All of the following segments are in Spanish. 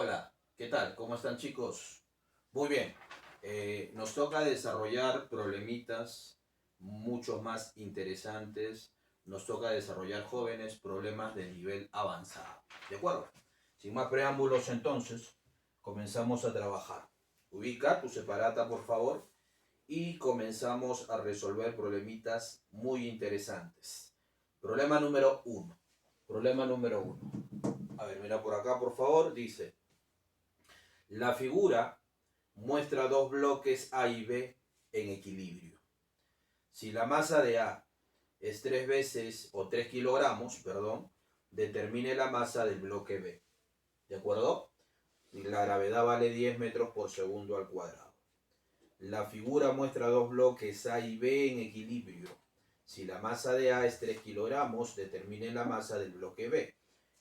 Hola, ¿qué tal? ¿Cómo están, chicos? Muy bien. Nos toca desarrollar problemitas mucho más interesantes. Nos toca desarrollar, jóvenes, problemas de nivel avanzado. ¿De acuerdo? Sin más preámbulos, entonces, comenzamos a trabajar. Ubica tu separata, por favor, y comenzamos a resolver problemitas muy interesantes. Problema número uno. Problema número uno. A ver, mira por acá, por favor. Dice: la figura muestra dos bloques A y B en equilibrio. Si la masa de A es 3 veces o 3 kilogramos, perdón, determine la masa del bloque B. ¿De acuerdo? Y la gravedad vale 10 metros por segundo al cuadrado. La figura muestra dos bloques A y B en equilibrio. Si la masa de A es 3 kilogramos, determine la masa del bloque B.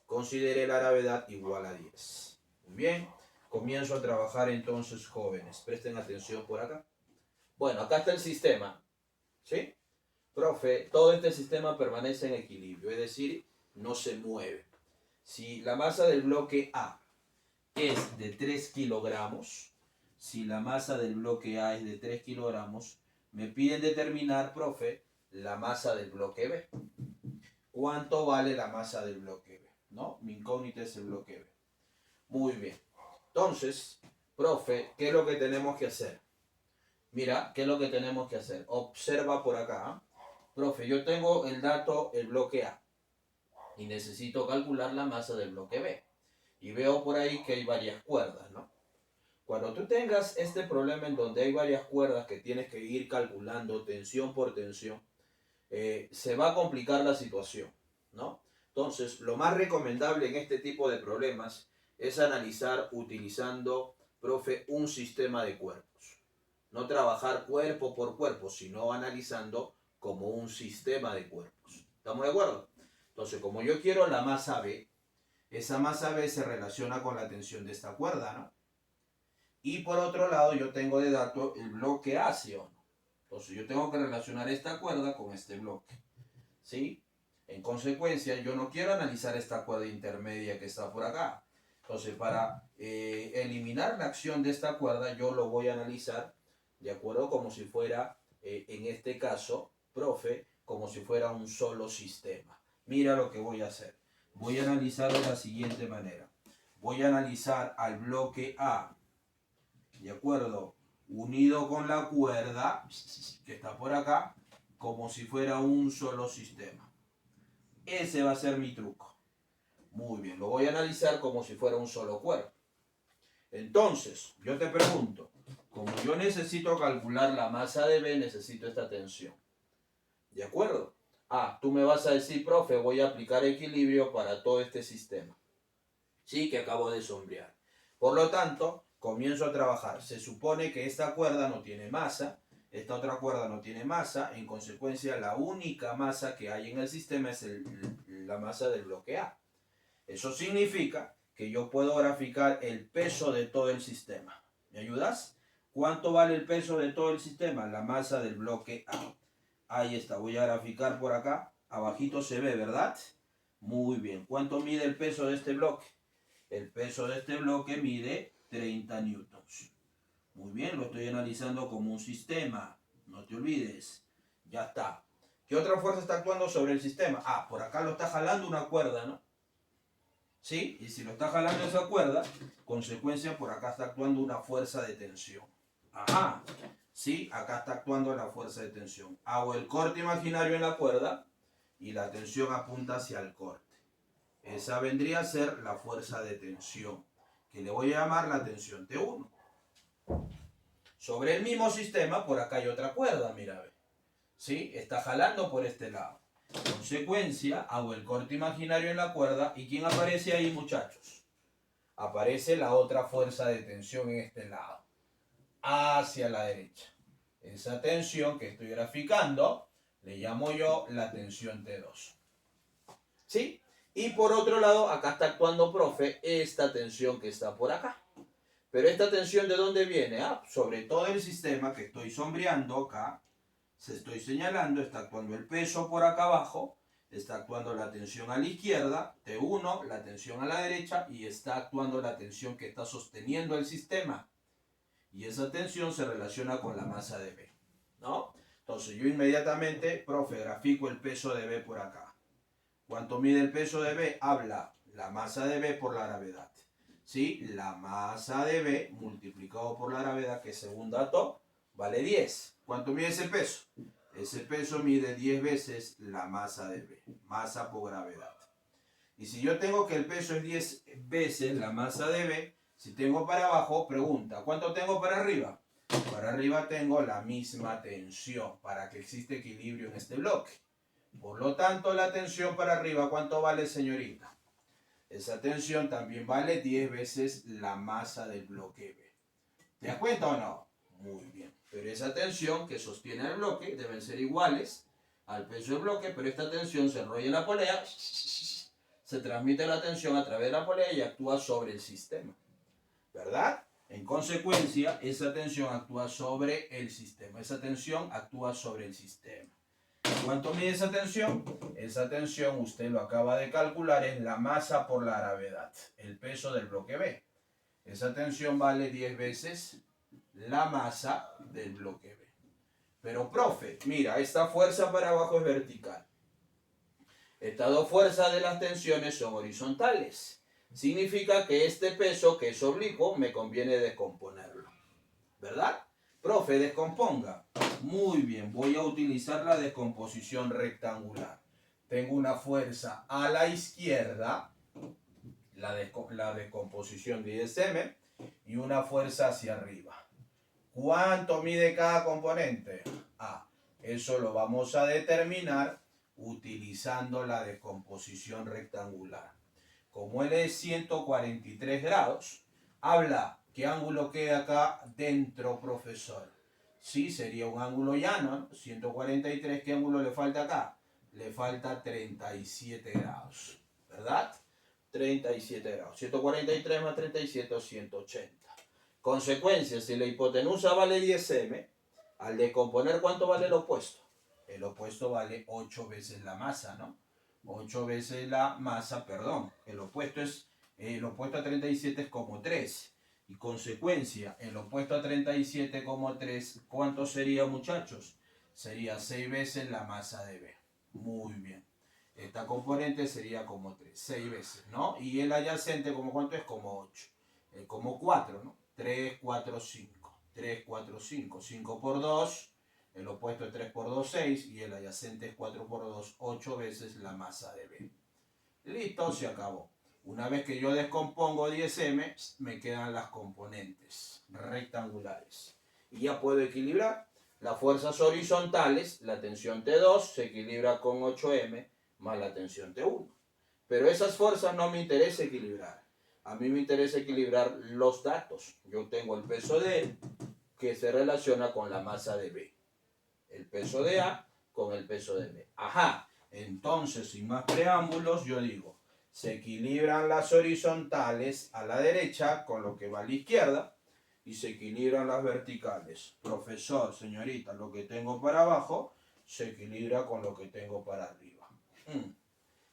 Considere la gravedad igual a 10. Muy bien. Comienzo a trabajar entonces, jóvenes. Presten atención por acá. Bueno, acá está el sistema. ¿Sí? Profe, todo este sistema permanece en equilibrio, es decir, no se mueve. Si la masa del bloque A es de 3 kilogramos, si la masa del bloque A es de 3 kilogramos, me piden determinar, profe, la masa del bloque B. ¿Cuánto vale la masa del bloque B? ¿No? Mi incógnita es el bloque B. Muy bien. Entonces, profe, ¿qué es lo que tenemos que hacer? Mira, ¿qué es lo que tenemos que hacer? Observa por acá. Profe, yo tengo el dato, el bloque A, y necesito calcular la masa del bloque B. Y veo por ahí que hay varias cuerdas, ¿no? Cuando tú tengas este problema en donde hay varias cuerdas que tienes que ir calculando tensión por tensión, se va a complicar la situación, ¿no? Entonces, lo más recomendable en este tipo de problemas es analizar utilizando, profe, un sistema de cuerpos. No trabajar cuerpo por cuerpo, sino analizando como un sistema de cuerpos. ¿Estamos de acuerdo? Entonces, como yo quiero la masa B, esa masa B se relaciona con la tensión de esta cuerda, ¿no? Y por otro lado, yo tengo de dato el bloque A, ¿sí o no? Entonces, yo tengo que relacionar esta cuerda con este bloque, ¿sí? En consecuencia, yo no quiero analizar esta cuerda intermedia que está por acá. Entonces, para eliminar la acción de esta cuerda, yo lo voy a analizar, ¿de acuerdo? Como si fuera, en este caso, profe, como si fuera un solo sistema. Mira lo que voy a hacer. Voy a analizar de la siguiente manera. Voy a analizar al bloque A, ¿de acuerdo? Unido con la cuerda que está por acá, como si fuera un solo sistema. Ese va a ser mi truco. Muy bien, lo voy a analizar como si fuera un solo cuerpo. Entonces, yo te pregunto, como yo necesito calcular la masa de B, necesito esta tensión. ¿De acuerdo? Ah, tú me vas a decir, profe, voy a aplicar equilibrio para todo este sistema. Sí, que acabo de sombrear. Por lo tanto, comienzo a trabajar. Se supone que esta cuerda no tiene masa, esta otra cuerda no tiene masa, en consecuencia la única masa que hay en el sistema es la masa del bloque A. Eso significa que yo puedo graficar el peso de todo el sistema. ¿Me ayudas? ¿Cuánto vale el peso de todo el sistema? La masa del bloque A. Ahí está, voy a graficar por acá. Abajito se ve, ¿verdad? Muy bien. ¿Cuánto mide el peso de este bloque? El peso de este bloque mide 30 newtons. Muy bien, lo estoy analizando como un sistema. No te olvides. Ya está. ¿Qué otra fuerza está actuando sobre el sistema? Ah, por acá lo está jalando una cuerda, ¿no? ¿Sí? Y si lo está jalando esa cuerda, consecuencia, por acá está actuando una fuerza de tensión. Ajá. Sí, acá está actuando la fuerza de tensión. Hago el corte imaginario en la cuerda y la tensión apunta hacia el corte. Esa vendría a ser la fuerza de tensión, que le voy a llamar la tensión T1. Sobre el mismo sistema, por acá hay otra cuerda, mira, ve. ¿Sí? Está jalando por este lado. Consecuencia, hago el corte imaginario en la cuerda y ¿quién aparece ahí, muchachos? Aparece la otra fuerza de tensión en este lado, hacia la derecha. Esa tensión que estoy graficando, le llamo yo la tensión T2. ¿Sí? Y por otro lado, acá está actuando, profe, esta tensión que está por acá. Pero esta tensión, ¿de dónde viene? Ah, sobre todo el sistema que estoy sombreando acá, se estoy señalando, está actuando el peso por acá abajo está actuando la tensión a la izquierda, T1, la tensión a la derecha, y está actuando la tensión que está sosteniendo el sistema. Y esa tensión se relaciona con la masa de B, ¿no? Entonces yo inmediatamente, profe, grafico el peso de B por acá. ¿Cuánto mide el peso de B? Habla la masa de B por la gravedad. ¿Sí? La masa de B multiplicado por la gravedad, que según dato vale 10. ¿Cuánto mide ese peso? Ese peso mide 10 veces la masa de B, masa por gravedad. Y si yo tengo que el peso es 10 veces la masa de B, si tengo para abajo, pregunta, ¿cuánto tengo para arriba? Para arriba tengo la misma tensión para que exista equilibrio en este bloque. Por lo tanto, la tensión para arriba, ¿cuánto vale, señorita? Esa tensión también vale 10 veces la masa del bloque B. ¿Te das cuenta o no? Muy bien. Pero esa tensión que sostiene el bloque deben ser iguales al peso del bloque, pero esta tensión se enrolla en la polea, se transmite la tensión a través de la polea y actúa sobre el sistema. ¿Verdad? En consecuencia, esa tensión actúa sobre el sistema. Esa tensión actúa sobre el sistema. ¿Cuánto mide esa tensión? Esa tensión, usted lo acaba de calcular, es la masa por la gravedad, el peso del bloque B. Esa tensión vale 10 veces la masa del bloque B. Pero, profe, mira, esta fuerza para abajo es vertical. Estas dos fuerzas de las tensiones son horizontales. Significa que este peso, que es oblicuo, me conviene descomponerlo. ¿Verdad? Profe, descomponga. Muy bien, voy a utilizar la descomposición rectangular. Tengo una fuerza a la izquierda, la descomposición de ISM, y una fuerza hacia arriba. ¿Cuánto mide cada componente? Eso lo vamos a determinar utilizando la descomposición rectangular. Como él es 143 grados, habla, ¿qué ángulo queda acá dentro, profesor? Sí, sería un ángulo llano, ¿no? 143, ¿qué ángulo le falta acá? Le falta 37 grados, ¿verdad? 37 grados. 143 más 37, 180. Consecuencia, si la hipotenusa vale 10m, al descomponer, ¿cuánto vale el opuesto? El opuesto vale 8 veces la masa, ¿no? 8 veces la masa, perdón. El opuesto a 37 es como 3. Y consecuencia, el opuesto a 37 como 3, ¿cuánto sería, muchachos? Sería 6 veces la masa de B. Muy bien. Esta componente sería como 3, 6 veces, ¿no? Y el adyacente, ¿como cuánto es? Como 8. Como 4, ¿no? 3, 4, 5. 3, 4, 5. 5 por 2. El opuesto es 3 por 2, 6. Y el adyacente es 4 por 2, 8 veces la masa de B. Listo, se acabó. Una vez que yo descompongo 10m, me quedan las componentes rectangulares. Y ya puedo equilibrar. Las fuerzas horizontales, la tensión T2 se equilibra con 8m más la tensión T1. Pero esas fuerzas no me interesa equilibrar. A mí me interesa equilibrar los datos. Yo tengo el peso de E que se relaciona con la masa de B. El peso de A con el peso de B. Ajá. Entonces, sin más preámbulos, yo digo, se equilibran las horizontales a la derecha con lo que va a la izquierda y se equilibran las verticales. Profesor, señorita, lo que tengo para abajo se equilibra con lo que tengo para arriba.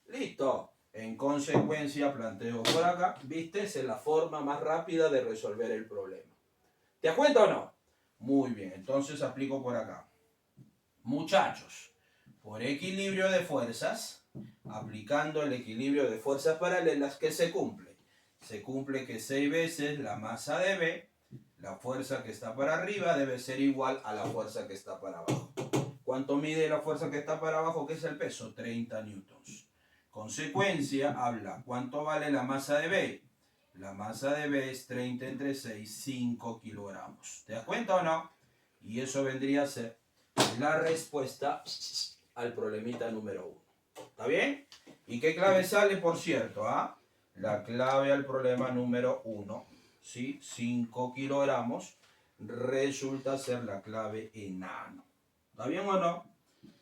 Listo. En consecuencia, planteo por acá, ¿viste? Esa es la forma más rápida de resolver el problema. ¿Te das cuenta o no? Muy bien, entonces aplico por acá. Muchachos, por equilibrio de fuerzas, aplicando el equilibrio de fuerzas paralelas, ¿qué se cumple? Se cumple que 6 veces la masa de B, la fuerza que está para arriba, debe ser igual a la fuerza que está para abajo. ¿Cuánto mide la fuerza que está para abajo? ¿Qué es el peso? 30 newtons. Consecuencia, habla, ¿cuánto vale la masa de B? La masa de B es 30 entre 6, 5 kilogramos. ¿Te das cuenta o no? Y eso vendría a ser la respuesta al problemita número 1. ¿Está bien? ¿Y qué clave sale, por cierto? La clave al problema número 1, ¿sí? 5 kilogramos, resulta ser la clave enano. ¿Está bien o no?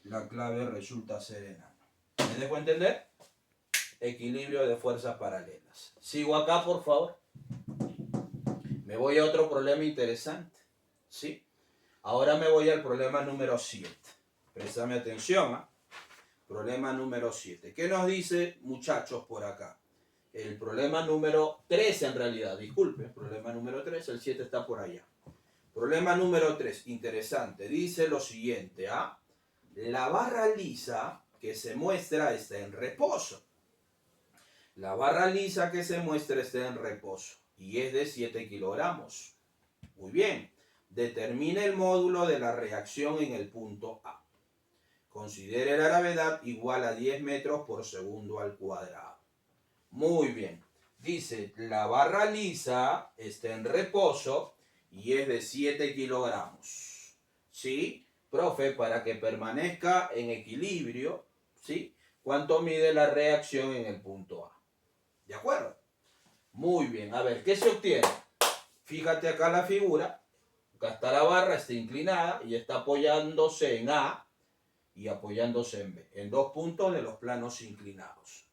La clave resulta ser enano. ¿Me dejo entender? Equilibrio de fuerzas paralelas. Sigo acá, por favor. Me voy a otro problema interesante. ¿Sí? Ahora me voy al problema número 7. Préstame atención. Problema número 7. ¿Qué nos dice, muchachos, por acá? El problema número 3 en realidad, disculpe. Problema número 3, el 7 está por allá. Problema número 3, interesante. Dice lo siguiente, ¿ah? La barra lisa que se muestra está en reposo. La barra lisa que se muestra está en reposo y es de 7 kilogramos. Muy bien. Determine el módulo de la reacción en el punto A. Considere la gravedad igual a 10 metros por segundo al cuadrado. Muy bien. Dice, la barra lisa está en reposo y es de 7 kilogramos. ¿Sí? Profe, para que permanezca en equilibrio, ¿sí? ¿Cuánto mide la reacción en el punto A? ¿De acuerdo? Muy bien. A ver, ¿qué se obtiene? Fíjate acá la figura. Acá está la barra, está inclinada y está apoyándose en A y apoyándose en B, en dos puntos de los planos inclinados.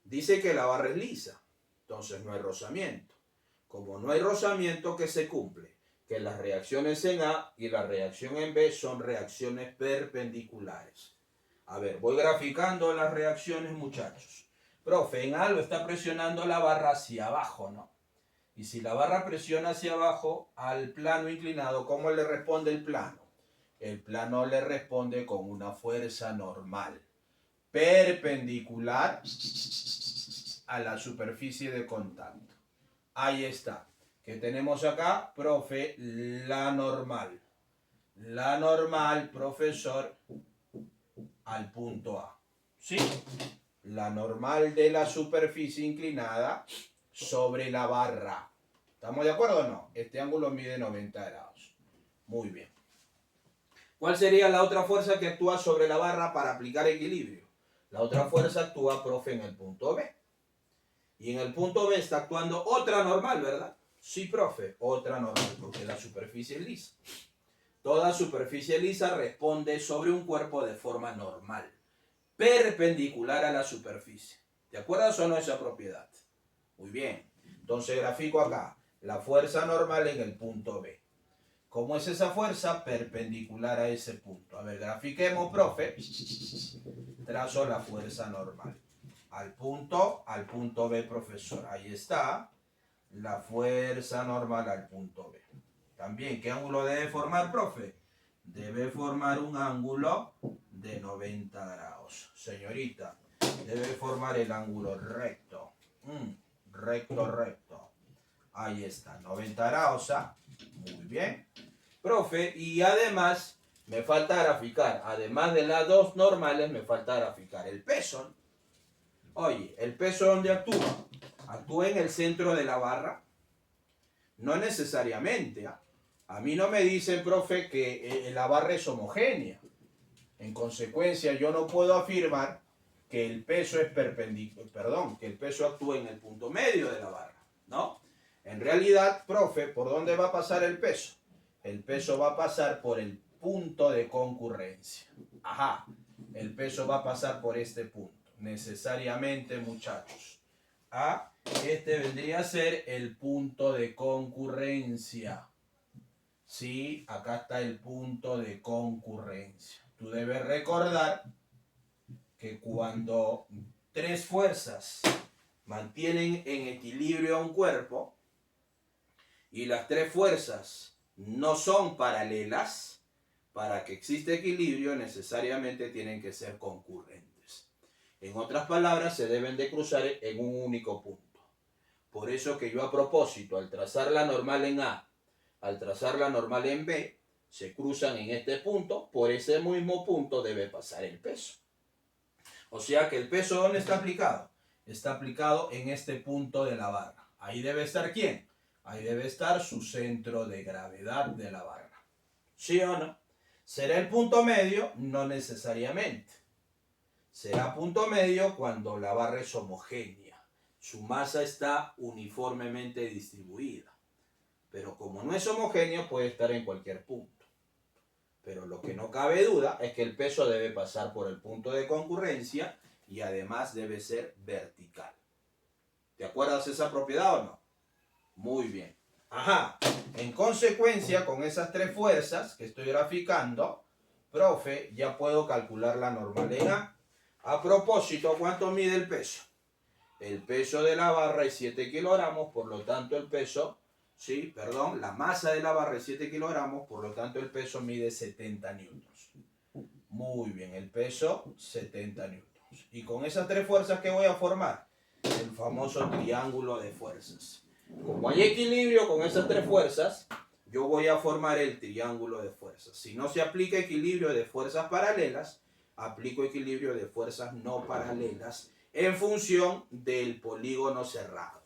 Dice que la barra es lisa, entonces no hay rozamiento. Como no hay rozamiento, ¿qué se cumple? Que las reacciones en A y la reacción en B son reacciones perpendiculares. A ver, voy graficando las reacciones, muchachos. Profe, en A lo está presionando la barra hacia abajo, ¿no? Y si la barra presiona hacia abajo al plano inclinado, ¿cómo le responde el plano? El plano le responde con una fuerza normal, perpendicular a la superficie de contacto. Ahí está. ¿Qué tenemos acá? Profe, la normal. La normal, profesor, al punto A. ¿Sí? La normal de la superficie inclinada sobre la barra. ¿Estamos de acuerdo o no? Este ángulo mide 90 grados. Muy bien. ¿Cuál sería la otra fuerza que actúa sobre la barra para aplicar equilibrio? La otra fuerza actúa, profe, en el punto B. Y en el punto B está actuando otra normal, ¿verdad? Sí, profe, otra normal, porque la superficie es lisa. Toda superficie lisa responde sobre un cuerpo de forma normal, perpendicular a la superficie. ¿De acuerdo o no esa propiedad? Muy bien. Entonces grafico acá la fuerza normal en el punto B. ¿Cómo es esa fuerza? Perpendicular a ese punto. A ver, grafiquemos, profe. Trazo la fuerza normal. Al punto B, profesor. Ahí está la fuerza normal al punto B. También, ¿qué ángulo debe formar, profe? Debe formar un ángulo de 90 grados. Señorita, debe formar el ángulo recto. Recto. Ahí está, 90 grados, ¿ah? Muy bien. Profe, y además me falta graficar, además de las dos normales, me falta graficar el peso. Oye, ¿el peso dónde actúa? ¿Actúa en el centro de la barra? No necesariamente, ¿ah? A mí no me dicen, profe, que la barra es homogénea. En consecuencia, yo no puedo afirmar que el peso es que el peso actúa en el punto medio de la barra, ¿no? En realidad, profe, ¿por dónde va a pasar el peso? El peso va a pasar por el punto de concurrencia. Ajá, el peso va a pasar por este punto. Necesariamente, muchachos. ¿Ah? Este vendría a ser el punto de concurrencia. Sí, acá está el punto de concurrencia. Tú debes recordar que cuando tres fuerzas mantienen en equilibrio a un cuerpo y las tres fuerzas no son paralelas, para que exista equilibrio necesariamente tienen que ser concurrentes. En otras palabras, se deben de cruzar en un único punto. Por eso que yo a propósito, al trazar la normal en A, al trazar la normal en B, se cruzan en este punto, por ese mismo punto debe pasar el peso. O sea que el peso, ¿dónde está aplicado? Está aplicado en este punto de la barra. Ahí debe estar ¿quién? Ahí debe estar su centro de gravedad de la barra. ¿Sí o no? ¿Será el punto medio? No necesariamente. Será punto medio cuando la barra es homogénea. Su masa está uniformemente distribuida. Pero como no es homogéneo, puede estar en cualquier punto. Pero lo que no cabe duda es que el peso debe pasar por el punto de concurrencia y además debe ser vertical. ¿Te acuerdas de esa propiedad o no? Muy bien. Ajá. En consecuencia, con esas tres fuerzas que estoy graficando, profe, ya puedo calcular la normal en A. A propósito, ¿cuánto mide el peso? El peso de la barra es 7 kilogramos, por lo tanto el peso, sí, perdón, la masa de la barra es 7 kilogramos, por lo tanto el peso mide 70 newtons. Muy bien, el peso 70 newtons. Y con esas tres fuerzas que voy a formar, el famoso triángulo de fuerzas. Como hay equilibrio con esas tres fuerzas, yo voy a formar el triángulo de fuerzas. Si no se aplica equilibrio de fuerzas paralelas, aplico equilibrio de fuerzas no paralelas en función del polígono cerrado.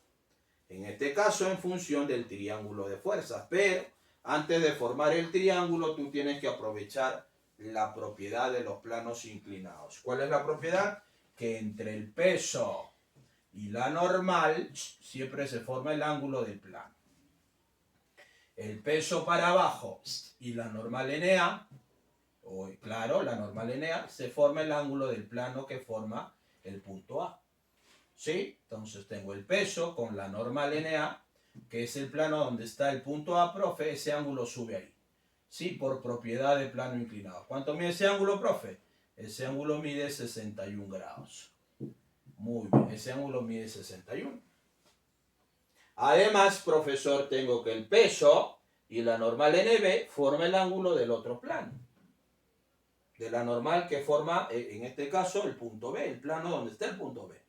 En este caso, en función del triángulo de fuerzas. Pero antes de formar el triángulo, tú tienes que aprovechar la propiedad de los planos inclinados. ¿Cuál es la propiedad? Que entre el peso y la normal siempre se forma el ángulo del plano. El peso para abajo y la normal NA, claro, la normal NA, se forma el ángulo del plano que forma el punto A. ¿Sí? Entonces tengo el peso con la normal NA, que es el plano donde está el punto A, profe, ese ángulo sube ahí. Sí, por propiedad de plano inclinado. ¿Cuánto mide ese ángulo, profe? Ese ángulo mide 61 grados. Muy bien, ese ángulo mide 61. Además, profesor, tengo que el peso y la normal NB forma el ángulo del otro plano. De la normal que forma, en este caso, el punto B, el plano donde está el punto B.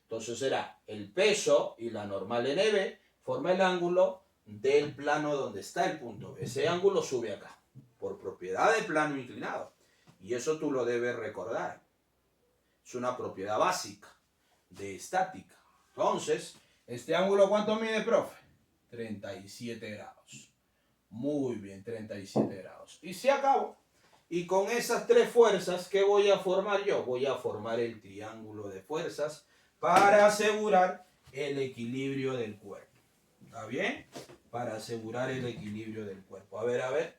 Entonces será el peso y la normal NB forma el ángulo del plano donde está el punto B. Ese ángulo sube acá, por propiedad de plano inclinado. Y eso tú lo debes recordar. Es una propiedad básica de estática. Entonces, ¿este ángulo cuánto mide, profe? 37 grados. Muy bien, 37 grados. Y se acabó. Y con esas tres fuerzas, ¿qué voy a formar yo? Voy a formar el triángulo de fuerzas para asegurar el equilibrio del cuerpo. ¿Está bien? Para asegurar el equilibrio del cuerpo. A ver,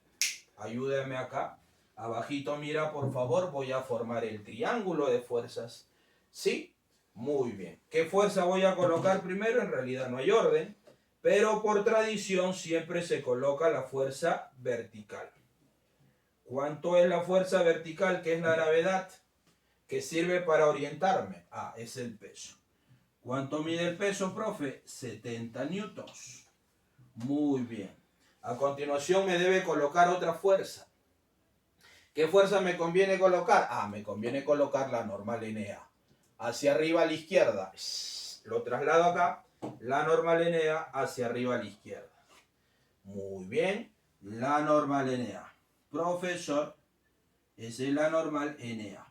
ayúdame acá. Abajito, mira, por favor, voy a formar el triángulo de fuerzas. ¿Sí? Muy bien. ¿Qué fuerza voy a colocar primero? En realidad no hay orden, pero por tradición siempre se coloca la fuerza vertical. ¿Cuánto es la fuerza vertical, que es la gravedad, que sirve para orientarme? Ah, es el peso. ¿Cuánto mide el peso, profe? 70 newtons. Muy bien. A continuación me debe colocar otra fuerza. ¿Qué fuerza me conviene colocar? Ah, me conviene colocar la normal NA. Hacia arriba a la izquierda. Lo traslado acá. La normal NA hacia arriba a la izquierda. Muy bien. La normal NA. Profesor, esa es la normal NA.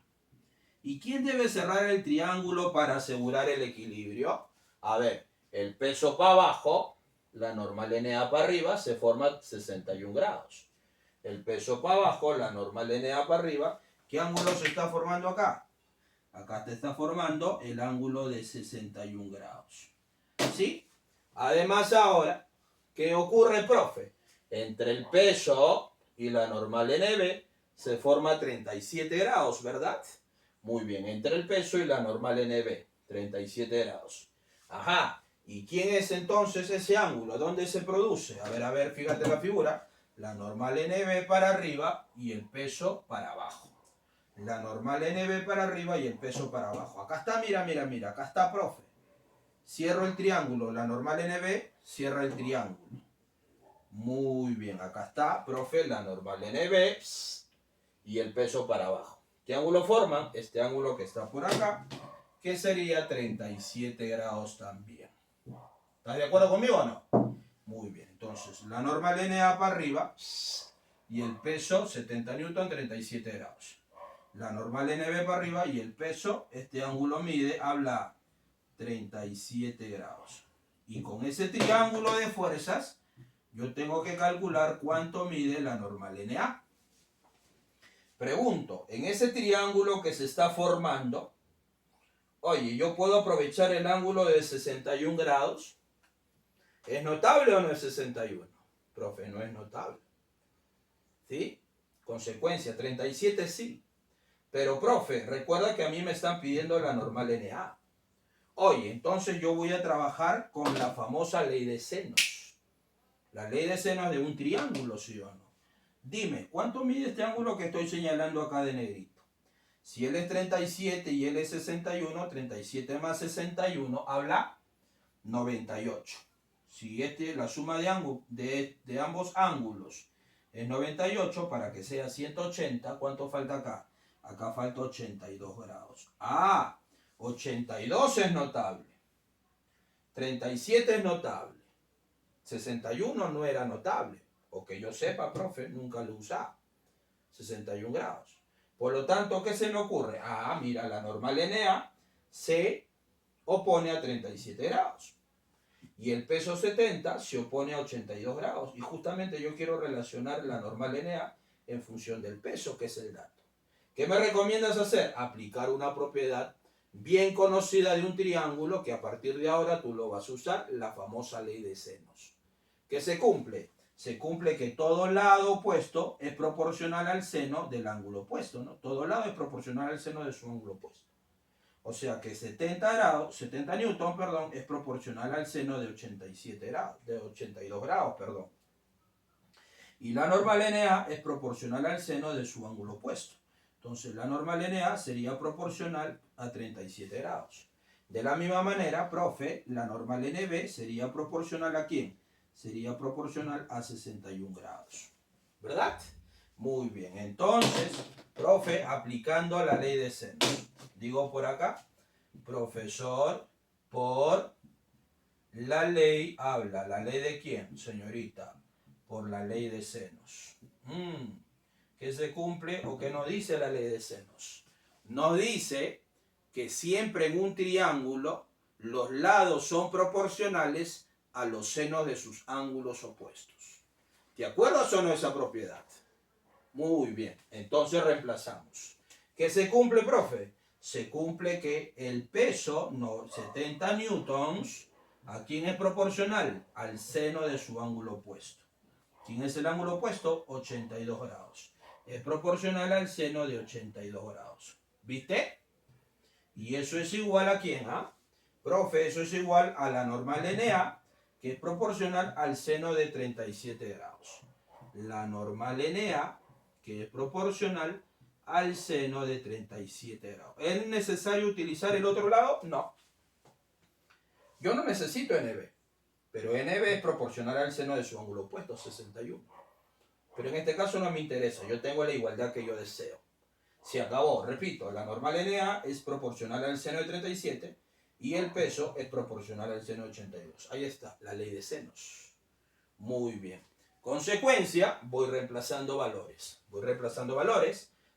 ¿Y quién debe cerrar el triángulo para asegurar el equilibrio? A ver, el peso para abajo, la normal NA para arriba, se forma 61 grados. El peso para abajo, la normal NA para arriba, ¿qué ángulo se está formando acá? Acá te está formando el ángulo de 61 grados. ¿Sí? Además ahora, ¿qué ocurre, profe? Entre el peso y la normal NB se forma 37 grados, ¿verdad? Muy bien, entre el peso y la normal NB, 37 grados. Ajá, ¿y quién es entonces ese ángulo? ¿Dónde se produce? A ver, fíjate la figura. La normal NB para arriba y el peso para abajo. La normal NB para arriba y el peso para abajo. Acá está, mira, acá está, profe. Cierro el triángulo, la normal NB cierra el triángulo. Muy bien, acá está, profe, la normal NB y el peso para abajo. ¿Qué ángulo forman? Este ángulo que está por acá, que sería 37 grados también. ¿Estás de acuerdo conmigo o no? Muy bien, entonces la normal NA para arriba y el peso 70 newton, 37 grados. La normal NB para arriba y el peso, este ángulo mide, habla 37 grados. Y con ese triángulo de fuerzas, yo tengo que calcular cuánto mide la normal NA. Pregunto, en ese triángulo que se está formando, oye, ¿yo puedo aprovechar el ángulo de 61 grados? ¿Es notable o no es 61? Profe, no es notable. ¿Sí? Consecuencia, 37 sí. Pero, profe, recuerda que a mí me están pidiendo la normal NA. Oye, entonces yo voy a trabajar con la famosa ley de senos. La ley de senos de un triángulo, ¿sí o no? Dime, ¿cuánto mide este ángulo que estoy señalando acá de negrito? Si él es 37 y él es 61, 37 más 61 habla 98. Si la suma de ambos ángulos es 98, para que sea 180, ¿cuánto falta acá? Acá falta 82 grados. Ah, 82 es notable. 37 es notable. 61 no era notable. O que yo sepa, profe, nunca lo usaba. 61 grados. Por lo tanto, ¿qué se me ocurre? Ah, mira, la normal NA se opone a 37 grados. Y el peso 70 se opone a 82 grados. Y justamente yo quiero relacionar la normal NA en función del peso, que es el dato. ¿Qué me recomiendas hacer? Aplicar una propiedad bien conocida de un triángulo que a partir de ahora tú lo vas a usar, la famosa ley de senos. ¿Qué se cumple? Se cumple que todo lado opuesto es proporcional al seno del ángulo opuesto, ¿no? Todo lado es proporcional al seno de su ángulo opuesto. O sea que 70 newton, perdón, es proporcional al seno de 87 grados, de 82 grados, perdón. Y la normal NA es proporcional al seno de su ángulo opuesto. Entonces la normal NA sería proporcional a 37 grados. De la misma manera, profe, la normal NB sería proporcional ¿a quién? Sería proporcional a 61 grados. ¿Verdad? Muy bien. Entonces, profe, aplicando la ley de senos. Digo por acá, profesor, por la ley habla. ¿La ley de quién, señorita? Por la ley de senos. ¿Qué se cumple o qué nos dice la ley de senos? Nos dice que siempre en un triángulo los lados son proporcionales a los senos de sus ángulos opuestos. ¿Te acuerdas o no esa propiedad? Muy bien, entonces reemplazamos. ¿Qué se cumple, profe? Se cumple que el peso, 70 newtons, ¿a quién es proporcional? Al seno de su ángulo opuesto. ¿Quién es el ángulo opuesto? 82 grados. Es proporcional al seno de 82 grados. ¿Viste? Y eso es igual ¿a quién? ¿Ah? Profe, eso es igual a la normal NA, que es proporcional al seno de 37 grados. La normal NA, que es proporcional al seno de 37 grados. ¿Es necesario utilizar el otro lado? No. Yo no necesito NB, pero NB es proporcional al seno de su ángulo opuesto, 61. Pero en este caso no me interesa, yo tengo la igualdad que yo deseo. Se acabó, repito, la normal NA es proporcional al seno de 37 y el peso es proporcional al seno de 82. Ahí está, la ley de senos. Muy bien. Consecuencia, voy reemplazando valores.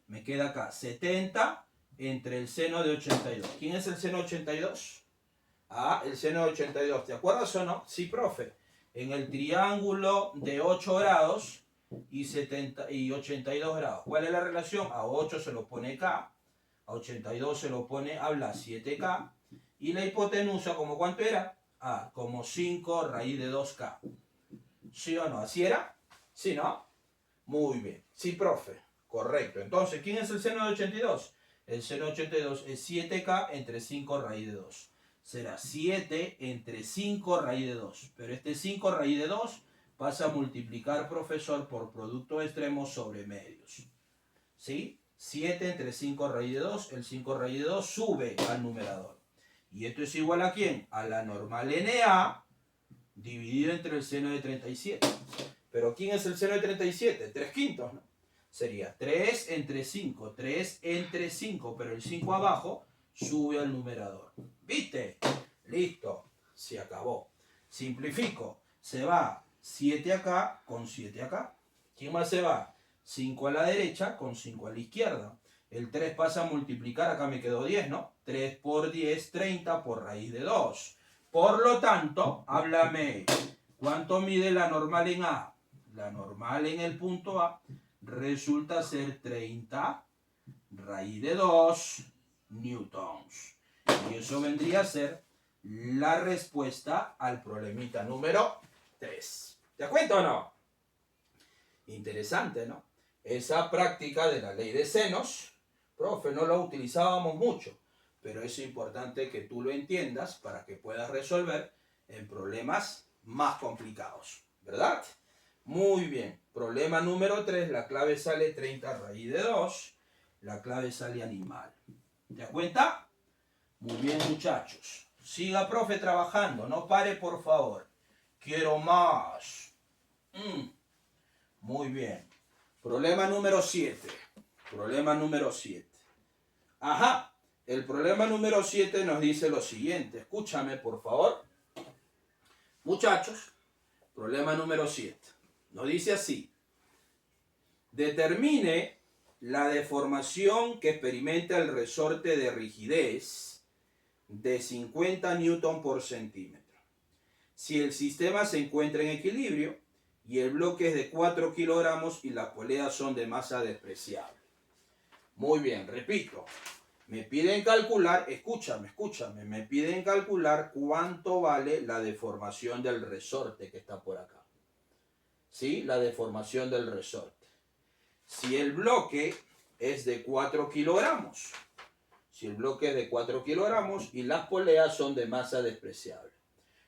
Me queda acá 70 entre el seno de 82. ¿Quién es el seno de 82? Ah, el seno de 82. ¿Te acuerdas o no? Sí, profe. En el triángulo de 8 grados y 82 grados. ¿Cuál es la relación? A 8 se lo pone K, a 82 se lo pone, habla 7K, y la hipotenusa, ¿como cuánto era? Ah, como 5 raíz de 2K. ¿Sí o no? ¿Así era? ¿Sí, no? Muy bien. Sí, profe. Correcto. Entonces, ¿quién es el seno de 82? El seno de 82 es 7K entre 5 raíz de 2. Será 7 entre 5 raíz de 2. Pero este 5 raíz de 2 pasa a multiplicar, profesor, por producto extremo sobre medios. ¿Sí? 7 entre 5 raíz de 2. El 5 raíz de 2 sube al numerador. ¿Y esto es igual a quién? A la normal NA dividido entre el seno de 37. ¿Pero quién es el seno de 37? 3 quintos, ¿no? Sería 3 entre 5. 3 entre 5, pero el 5 abajo sube al numerador. ¿Viste? Listo. Se acabó. Simplifico. Se va 7 acá con 7 acá. ¿Quién más se va? 5 a la derecha con 5 a la izquierda. El 3 pasa a multiplicar, acá me quedó 10, ¿no? 3 por 10, 30 por raíz de 2. Por lo tanto, háblame, ¿cuánto mide la normal en A? La normal en el punto A resulta ser 30 raíz de 2 newtons. Y eso vendría a ser la respuesta al problemita número 3. ¿Te cuento o no? Interesante, ¿no? Esa práctica de la ley de senos, profe, no la utilizábamos mucho, pero es importante que tú lo entiendas para que puedas resolver en problemas más complicados, ¿verdad? Muy bien, problema número 3, la clave sale 30 raíz de 2 la clave sale animal. ¿Te das cuenta? Muy bien, muchachos. Siga, profe, trabajando. No pare, por favor. Quiero más. Muy bien. Problema número 7. Problema número 7. Ajá. El problema número 7 nos dice lo siguiente. Escúchame, por favor. Muchachos, problema número 7. Nos dice así. Determine la deformación que experimenta el resorte de rigidez de 50 newton por centímetro. Si el sistema se encuentra en equilibrio y el bloque es de 4 kilogramos y las poleas son de masa despreciable. Muy bien, repito. Me piden calcular, escúchame, me piden calcular cuánto vale la deformación del resorte que está por acá. ¿Sí? La deformación del resorte. Si el bloque es de 4 kilogramos, si el bloque es de 4 kilogramos y las poleas son de masa despreciable.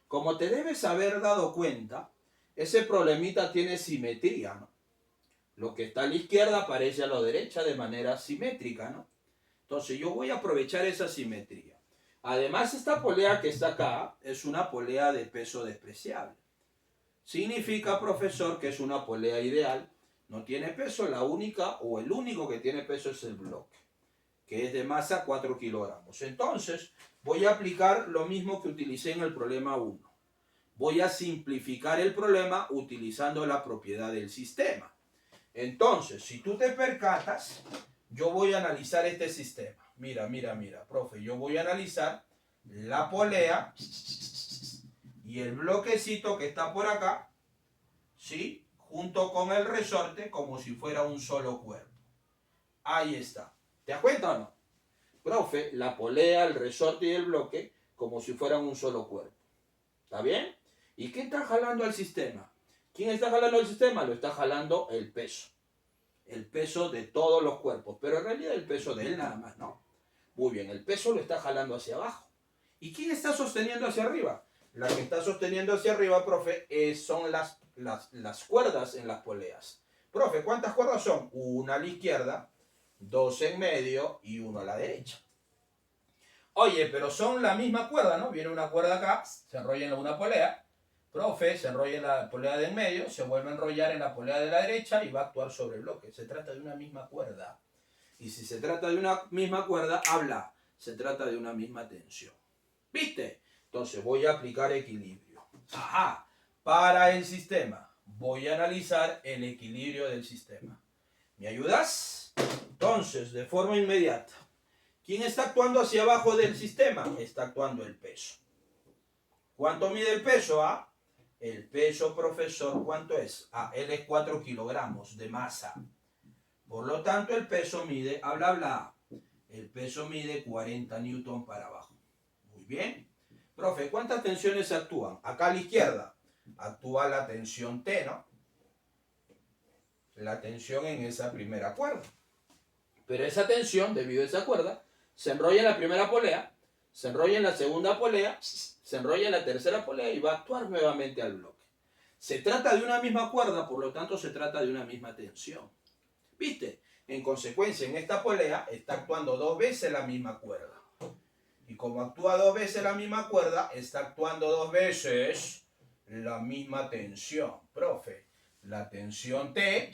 Como te debes haber dado cuenta, ese problemita tiene simetría, ¿no? Lo que está a la izquierda aparece a la derecha de manera simétrica, ¿no? Entonces yo voy a aprovechar esa simetría. Además, esta polea que está acá es una polea de peso despreciable. Significa, profesor, que es una polea ideal. No tiene peso, la única o el único que tiene peso es el bloque, que es de masa 4 kilogramos. Entonces, voy a aplicar lo mismo que utilicé en el problema 1. Voy a simplificar el problema utilizando la propiedad del sistema. Entonces, si tú te percatas, yo voy a analizar este sistema. Mira, profe, yo voy a analizar la polea y el bloquecito que está por acá, ¿sí? Junto con el resorte como si fuera un solo cuerpo. Ahí está. ¿Te das cuenta o no? Profe, la polea, el resorte y el bloque como si fueran un solo cuerpo. ¿Está bien? ¿Y qué está jalando al sistema? ¿Quién está jalando al sistema? Lo está jalando el peso. El peso de todos los cuerpos. Pero en realidad el peso de él nada más, ¿no? Muy bien, el peso lo está jalando hacia abajo. ¿Y quién está sosteniendo hacia arriba? La que está sosteniendo hacia arriba, profe, son las cuerdas en las poleas. Profe, ¿cuántas cuerdas son? Una a la izquierda, 2 en medio y 1 a la derecha. Oye, pero son la misma cuerda, ¿no? Viene una cuerda acá, se enrolla en una polea. Profe, se enrolla en la polea del medio, se vuelve a enrollar en la polea de la derecha y va a actuar sobre el bloque. Se trata de una misma cuerda. Y si se trata de una misma cuerda, habla. Se trata de una misma tensión. ¿Viste? Entonces voy a aplicar equilibrio. Ajá. Para el sistema. Voy a analizar el equilibrio del sistema. ¿Me ayudas? Entonces, de forma inmediata. ¿Quién está actuando hacia abajo del sistema? Está actuando el peso. ¿Cuánto mide el peso? ¿Ah? El peso, profesor, ¿cuánto es? Ah, él es 4 kilogramos de masa. Por lo tanto, el peso mide, el peso mide 40 newton para abajo. Muy bien. Profe, ¿cuántas tensiones actúan? Acá a la izquierda actúa la tensión T, ¿no? La tensión en esa primera cuerda. Pero esa tensión, debido a esa cuerda, se enrolla en la primera polea, se enrolla en la segunda polea, se enrolla en la tercera polea y va a actuar nuevamente al bloque. Se trata de una misma cuerda, por lo tanto se trata de una misma tensión. ¿Viste? En consecuencia, en esta polea está actuando 2 veces la misma cuerda. Y como actúa 2 veces la misma cuerda, está actuando 2 veces la misma tensión. Profe, la tensión T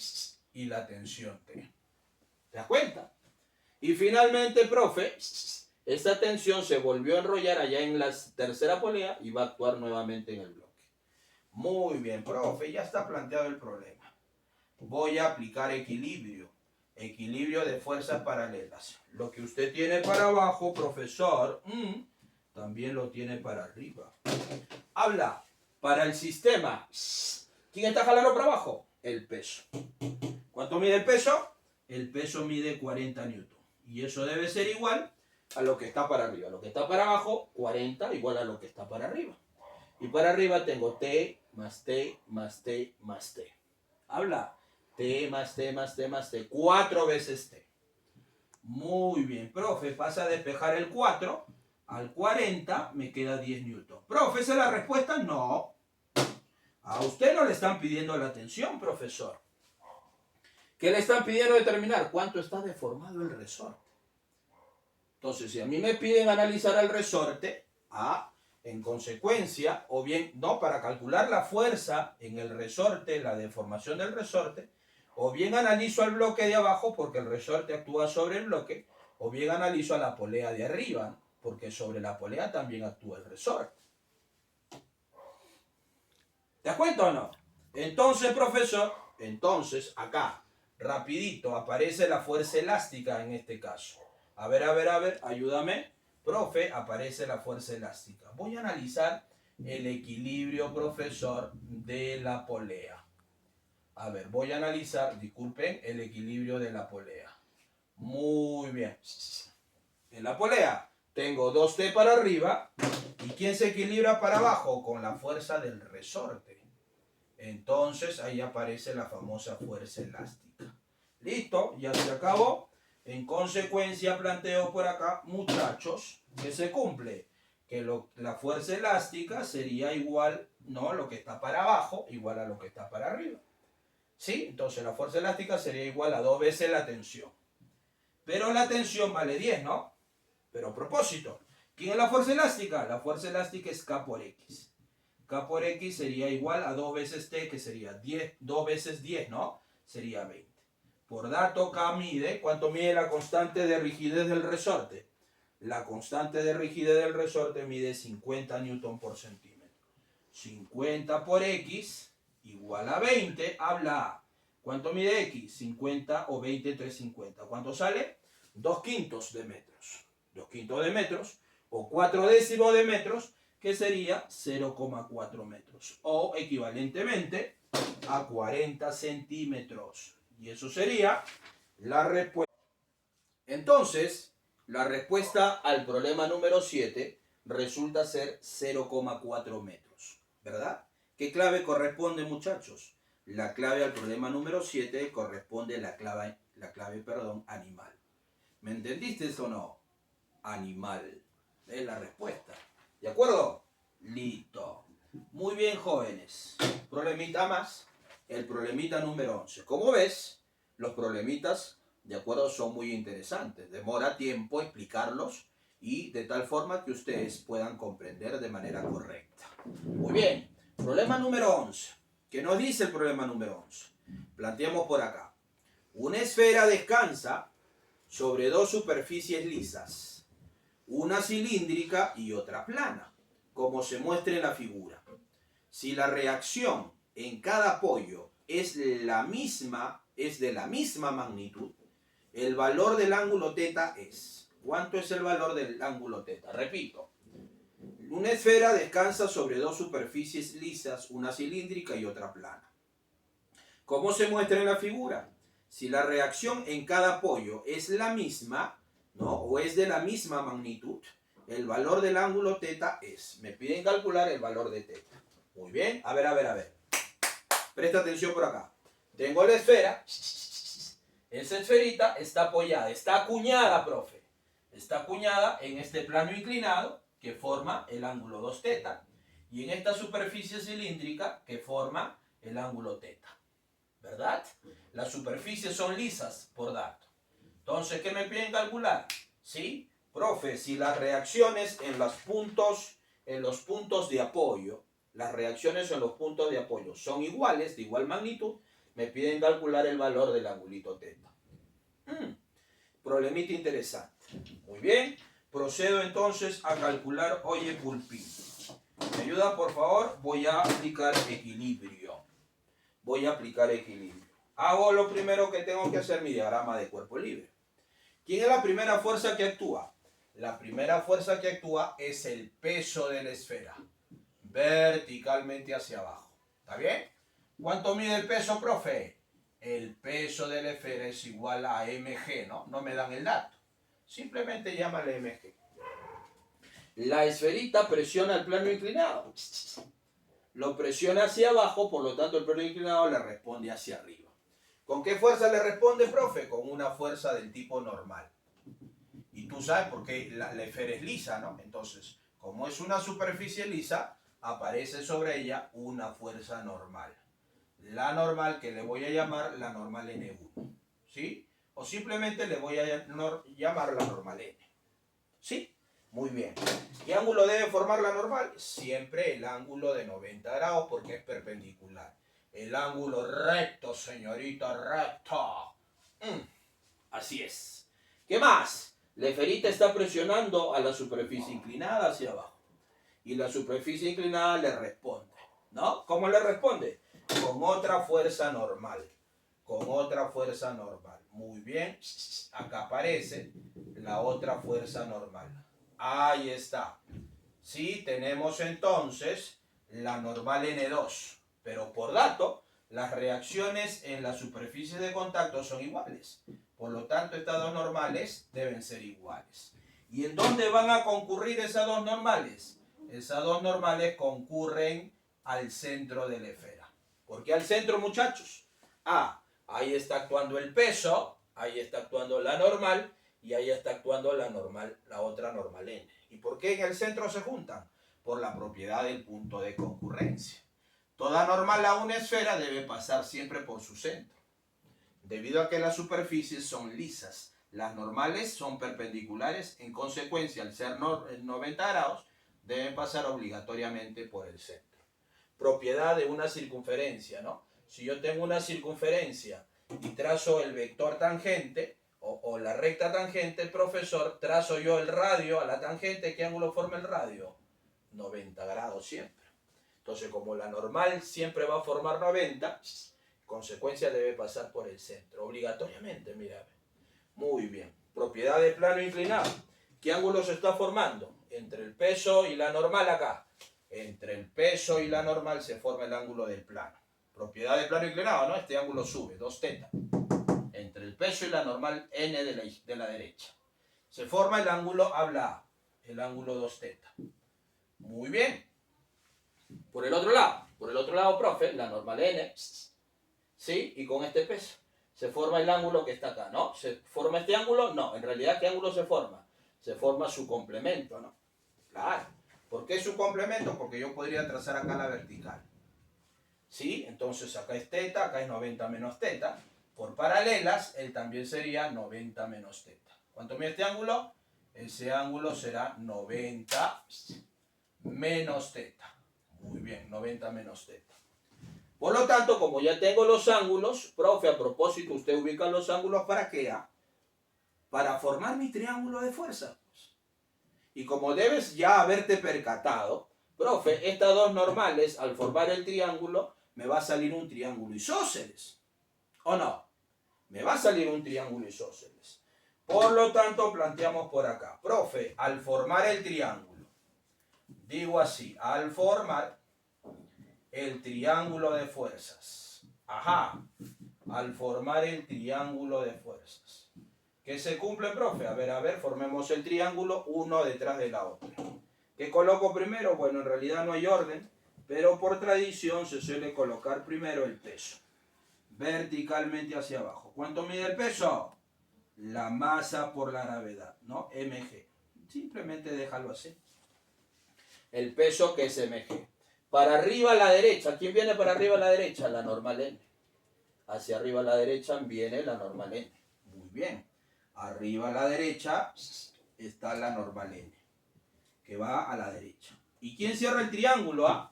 y la tensión T. ¿Te das cuenta? Y finalmente, profe, esta tensión se volvió a enrollar allá en la tercera polea y va a actuar nuevamente en el bloque. Muy bien, profe, ya está planteado el problema. Voy a aplicar equilibrio. Equilibrio de fuerzas paralelas. Lo que usted tiene para abajo, profesor, también lo tiene para arriba. Habla. Para el sistema. ¿Quién está jalando para abajo? El peso. ¿Cuánto mide el peso? El peso mide 40 newton. Y eso debe ser igual a lo que está para arriba. Lo que está para abajo, 40 igual a lo que está para arriba. Y para arriba tengo T más T más T más T. Habla. T más T más T más T. 4 veces T. Muy bien, profe. Pasa a despejar el 4. Al 40 me queda 10 newton. Profe, ¿esa es la respuesta? No. A usted no le están pidiendo la tensión, profesor. ¿Qué le están pidiendo determinar? ¿Cuánto está deformado el resorte? Entonces, si a mí me piden analizar el resorte, en consecuencia, o bien, no, para calcular la fuerza en el resorte, la deformación del resorte, o bien analizo al bloque de abajo, porque el resorte actúa sobre el bloque, o bien analizo a la polea de arriba, porque sobre la polea también actúa el resorte. ¿Te das cuenta o no? Entonces, profesor, acá, rapidito, aparece la fuerza elástica en este caso. A ver, ayúdame. Profe, aparece la fuerza elástica. Voy a analizar el equilibrio, profesor, de la polea. A ver, voy a analizar, disculpen, el equilibrio de la polea. Muy bien. En la polea tengo 2T para arriba. ¿Y quién se equilibra para abajo? Con la fuerza del resorte. Entonces ahí aparece la famosa fuerza elástica. Listo, ya se acabó. En consecuencia planteo por acá, muchachos, que se cumple. Que la fuerza elástica sería igual, no, lo que está para abajo, igual a lo que está para arriba. ¿Sí? Entonces la fuerza elástica sería igual a 2 veces la tensión. Pero la tensión vale 10, ¿no? Pero a propósito, ¿quién es la fuerza elástica? La fuerza elástica es K por X. K por X sería igual a 2 veces T, que sería 10, 2 veces 10, ¿no? Sería 20. Por dato, K mide, ¿cuánto mide la constante de rigidez del resorte? La constante de rigidez del resorte mide 50 newton por centímetro. 50 por X igual a 20, habla A. ¿Cuánto mide X? 50 o 20 entre 50. ¿Cuánto sale? 2 quintos de metros. 2 quintos de metros o 4 décimos de metros, que sería 0,4 metros. O equivalentemente a 40 centímetros. Y eso sería la respuesta. Entonces, la respuesta al problema número 7 resulta ser 0,4 metros. ¿Verdad? ¿Qué clave corresponde, muchachos? La clave al problema número 7 corresponde la clave animal. ¿Me entendiste o no? Animal. Es la respuesta. ¿De acuerdo? Listo. Muy bien, jóvenes. Problemita más. El problemita número 11. Como ves, los problemitas, de acuerdo, son muy interesantes. Demora tiempo explicarlos y de tal forma que ustedes puedan comprender de manera correcta. Muy bien. Problema número 11. ¿Qué nos dice el problema número 11? Planteamos por acá. Una esfera descansa sobre dos superficies lisas, una cilíndrica y otra plana, como se muestra en la figura. Si la reacción en cada apoyo es de la misma magnitud, el valor del ángulo θ es. ¿Cuánto es el valor del ángulo θ? Repito. Una esfera descansa sobre dos superficies lisas, una cilíndrica y otra plana. ¿Cómo se muestra en la figura? Si la reacción en cada apoyo es la misma, ¿no? O es de la misma magnitud, el valor del ángulo θ es. Me piden calcular el valor de θ. Muy bien. A ver. Presta atención por acá. Tengo la esfera. Esa esferita está apoyada, está acuñada, profe. Está acuñada en este plano inclinado que forma el ángulo 2θ y en esta superficie cilíndrica que forma el ángulo θ. ¿Verdad? Las superficies son lisas por dato. Entonces, ¿qué me piden calcular? ¿Sí? Profe, si las reacciones en los puntos de apoyo, son iguales, de igual magnitud, me piden calcular el valor del angulito θ. Problemita interesante. Muy bien. Procedo entonces a calcular, oye, pulpín. ¿Me ayuda, por favor? Voy a aplicar equilibrio. Hago lo primero que tengo que hacer, mi diagrama de cuerpo libre. ¿Quién es la primera fuerza que actúa? La primera fuerza que actúa es el peso de la esfera, verticalmente hacia abajo. ¿Está bien? ¿Cuánto mide el peso, profe? El peso de la esfera es igual a mg, ¿no? No me dan el dato. Simplemente llámale mg. La esferita presiona el plano inclinado. Lo presiona hacia abajo, por lo tanto el plano inclinado le responde hacia arriba. ¿Con qué fuerza le responde, profe? Con una fuerza del tipo normal. Y tú sabes por qué la esfera es lisa, ¿no? Entonces, como es una superficie lisa, aparece sobre ella una fuerza normal. la normal que le voy a llamar la normal N1. ¿Sí? O simplemente le voy a llamar la normal N. ¿Sí? Muy bien. ¿Qué ángulo debe formar la normal? Siempre el ángulo de 90 grados porque es perpendicular. El ángulo recto, señorita, recto. Así es. ¿Qué más? La esferita está presionando a la superficie inclinada hacia abajo. Y la superficie inclinada le responde. ¿No? ¿Cómo le responde? Con otra fuerza normal. Con otra fuerza normal. Muy bien. Acá aparece la otra fuerza normal. Ahí está. Sí, tenemos entonces la normal N2. Pero por dato, las reacciones en la superficie de contacto son iguales. Por lo tanto, estas dos normales deben ser iguales. ¿Y en dónde van a concurrir esas dos normales? Esas dos normales concurren al centro de la esfera. ¿Por qué al centro, muchachos? Ahí está actuando el peso, ahí está actuando la normal y ahí está actuando la normal, la otra normal N. ¿Y por qué en el centro se juntan? Por la propiedad del punto de concurrencia. Toda normal a una esfera debe pasar siempre por su centro. Debido a que las superficies son lisas, las normales son perpendiculares, en consecuencia, al ser 90 grados, deben pasar obligatoriamente por el centro. Propiedad de una circunferencia, ¿no? Si yo tengo una circunferencia y trazo el vector tangente o la recta tangente, profesor, trazo yo el radio a la tangente, ¿qué ángulo forma el radio? 90 grados siempre. Entonces, como la normal siempre va a formar 90, consecuencia debe pasar por el centro, obligatoriamente, mira. Muy bien. Propiedad de plano inclinado. ¿Qué ángulo se está formando? Entre el peso y la normal acá. Entre el peso y la normal se forma el ángulo del plano. Propiedad de plano inclinado, ¿no? Este ángulo sube, 2 θ. Entre el peso y la normal N de la derecha. Se forma el ángulo, habla A, el ángulo 2 θ. Muy bien. Por el otro lado, profe, la normal N, ¿sí? Y con este peso se forma el ángulo que está acá, ¿no? ¿Se forma este ángulo? No, en realidad, ¿qué ángulo se forma? Se forma su complemento, ¿no? Claro. ¿Por qué su complemento? Porque yo podría trazar acá la vertical. ¿Sí? Entonces acá es θ, acá es 90 menos θ. Por paralelas, él también sería 90 menos θ. ¿Cuánto mide este ángulo? Ese ángulo será 90 menos θ. Muy bien, 90 menos θ. Por lo tanto, como ya tengo los ángulos, profe, a propósito, usted ubica los ángulos ¿para qué? Para formar mi triángulo de fuerza. Y como debes ya haberte percatado, profe, estas dos normales, al formar el triángulo, me va a salir un triángulo isósceles. ¿O no? Me va a salir un triángulo isósceles. Por lo tanto, planteamos por acá. Profe, al formar el triángulo, digo así, al formar el triángulo de fuerzas. Al formar el triángulo de fuerzas. ¿Qué se cumple, profe? A ver, formemos el triángulo uno detrás de la otra. ¿Qué coloco primero? Bueno, en realidad no hay orden, pero por tradición se suele colocar primero el peso. Verticalmente hacia abajo. ¿Cuánto mide el peso? La masa por la gravedad, ¿no? mg. Simplemente déjalo así. El peso que es mg. Para arriba a la derecha. ¿Quién viene para arriba a la derecha? La normal n. Hacia arriba a la derecha viene la normal n. Muy bien. Arriba a la derecha está la normal n, que va a la derecha. ¿Y quién cierra el triángulo?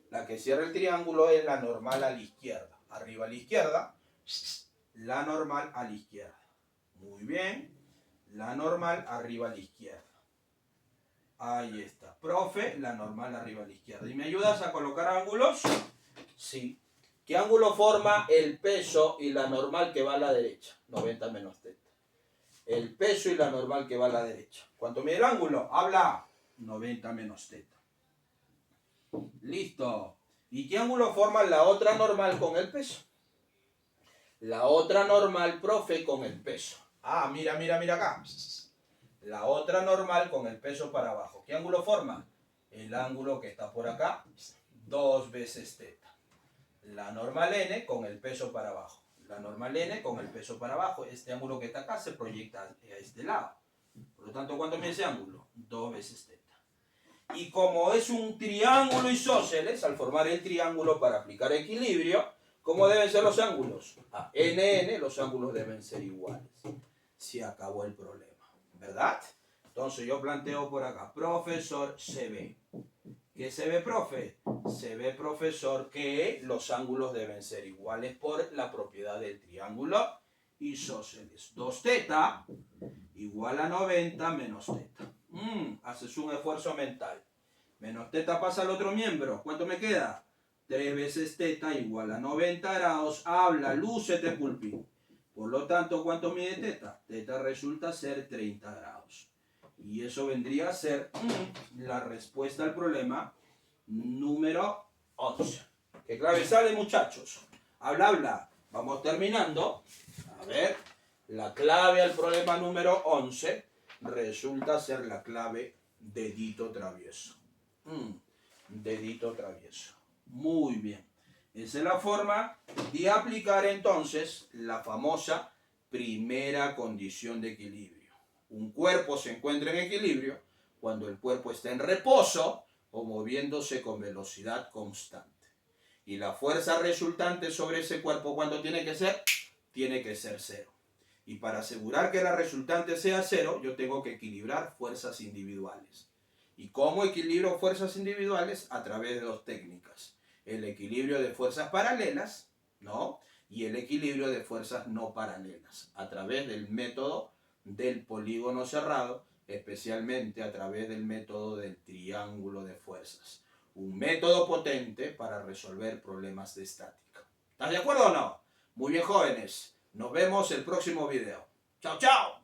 La que cierra el triángulo es la normal a la izquierda. Arriba a la izquierda, la normal a la izquierda. Muy bien. La normal arriba a la izquierda. Ahí está. Profe, la normal arriba a la izquierda. ¿Y me ayudas a colocar ángulos? Sí. ¿Qué ángulo forma el peso y la normal que va a la derecha? 90 menos θ. El peso y la normal que va a la derecha. ¿Cuánto mide el ángulo? Habla. 90 menos θ. Listo. ¿Y qué ángulo forma la otra normal con el peso? La otra normal, profe, con el peso. Mira acá. La otra normal con el peso para abajo. ¿Qué ángulo forma? El ángulo que está por acá, 2 veces θ. La normal n con el peso para abajo. La normal n con el peso para abajo. Este ángulo que está acá se proyecta a este lado. Por lo tanto, ¿cuánto mide ese ángulo? 2 veces θ. Y como es un triángulo isósceles, al formar el triángulo para aplicar equilibrio, ¿Cómo deben ser los ángulos? A NN los ángulos deben ser iguales. Se acabó el problema, ¿verdad? Entonces yo planteo por acá, profesor se ve. ¿Qué se ve, profe? Se ve, profesor, que los ángulos deben ser iguales por la propiedad del triángulo isósceles. 2 teta igual a 90 menos teta. Haces un esfuerzo mental. Menos teta pasa al otro miembro. ¿Cuánto me queda? 3 veces teta igual a 90 grados. Habla, lúcete, pulpín. Por lo tanto, ¿cuánto mide teta? Teta resulta ser 30 grados. Y eso vendría a ser la respuesta al problema número 11. ¿Qué clave sale, muchachos? Habla, habla. Vamos terminando. A ver, la clave al problema número 11 resulta ser la clave dedito travieso. Dedito travieso. Muy bien. Esa es la forma de aplicar entonces la famosa primera condición de equilibrio. Un cuerpo se encuentra en equilibrio cuando el cuerpo está en reposo o moviéndose con velocidad constante. Y la fuerza resultante sobre ese cuerpo, ¿cuánto tiene que ser? Tiene que ser 0. Y para asegurar que la resultante sea 0, yo tengo que equilibrar fuerzas individuales. ¿Y cómo equilibro fuerzas individuales? A través de 2 técnicas. El equilibrio de fuerzas paralelas, ¿no? Y el equilibrio de fuerzas no paralelas. A través del método del polígono cerrado, especialmente a través del método del triángulo de fuerzas. Un método potente para resolver problemas de estática. ¿Estás de acuerdo o no? Muy bien, jóvenes. Nos vemos el próximo video. ¡Chao, chao!